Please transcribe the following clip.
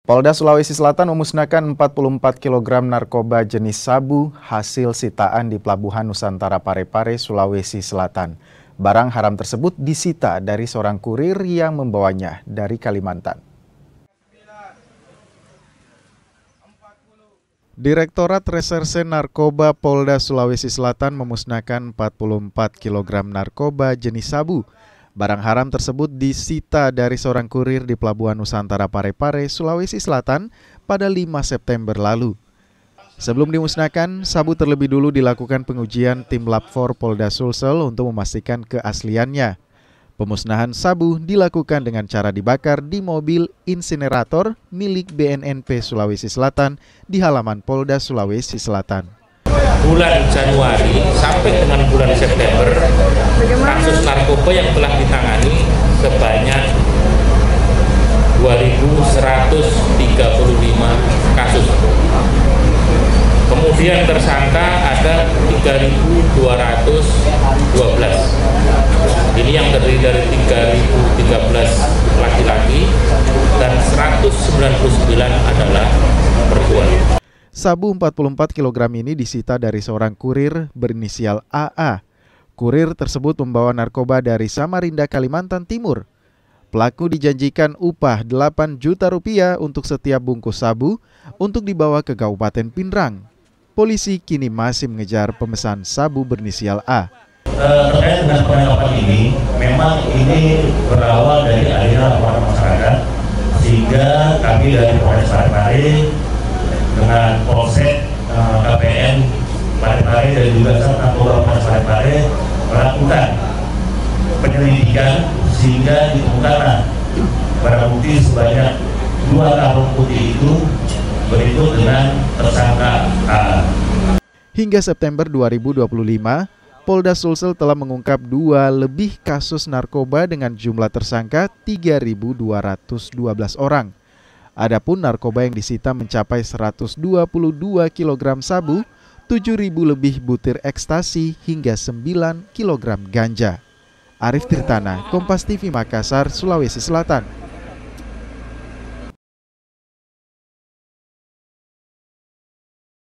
Polda Sulawesi Selatan memusnahkan 44 kg narkoba jenis sabu hasil sitaan di Pelabuhan Nusantara Parepare, Sulawesi Selatan. Barang haram tersebut disita dari seorang kurir yang membawanya dari Kalimantan. Direktorat Reserse Narkoba Polda Sulawesi Selatan memusnahkan 44 kg narkoba jenis sabu. Barang haram tersebut disita dari seorang kurir di Pelabuhan Nusantara Parepare, Sulawesi Selatan pada 5 September lalu. Sebelum dimusnahkan, sabu terlebih dulu dilakukan pengujian tim Lab 4 Polda Sulsel untuk memastikan keasliannya. Pemusnahan sabu dilakukan dengan cara dibakar di mobil insinerator milik BNNP Sulawesi Selatan di halaman Polda Sulawesi Selatan. Bulan Januari sampai dengan bulan September, kasus narkoba yang telah ditangani sebanyak 2.135 kasus. Kemudian tersangka ada 3.212. Ini yang terdiri dari 3.013 laki-laki dan 199 adalah perempuan. Sabu 44 kg ini disita dari seorang kurir berinisial AA. Kurir tersebut membawa narkoba dari Samarinda, Kalimantan Timur. Pelaku dijanjikan upah 8 juta rupiah untuk setiap bungkus sabu untuk dibawa ke Kabupaten Pinrang. Polisi kini masih mengejar pemesan sabu berinisial A. Terkait dengan penangkapan ini, memang ini berawal dari adanya laporan masyarakat, sehingga kami dari Polres Parepare dengan Polsek KPN Parepare dan juga Satlantas Polres Parepare melakukan penyelidikan sehingga ditemukanlah barang bukti sebanyak 2 karung putih itu berikut dengan tersangka A. Hingga September 2025, Polda Sulsel telah mengungkap 2 lebih kasus narkoba dengan jumlah tersangka 3.212 orang. Adapun narkoba yang disita mencapai 122 kg sabu, 7.000 lebih butir ekstasi hingga 9 kg ganja. Arif Tirtana, Kompas TV Makassar, Sulawesi Selatan.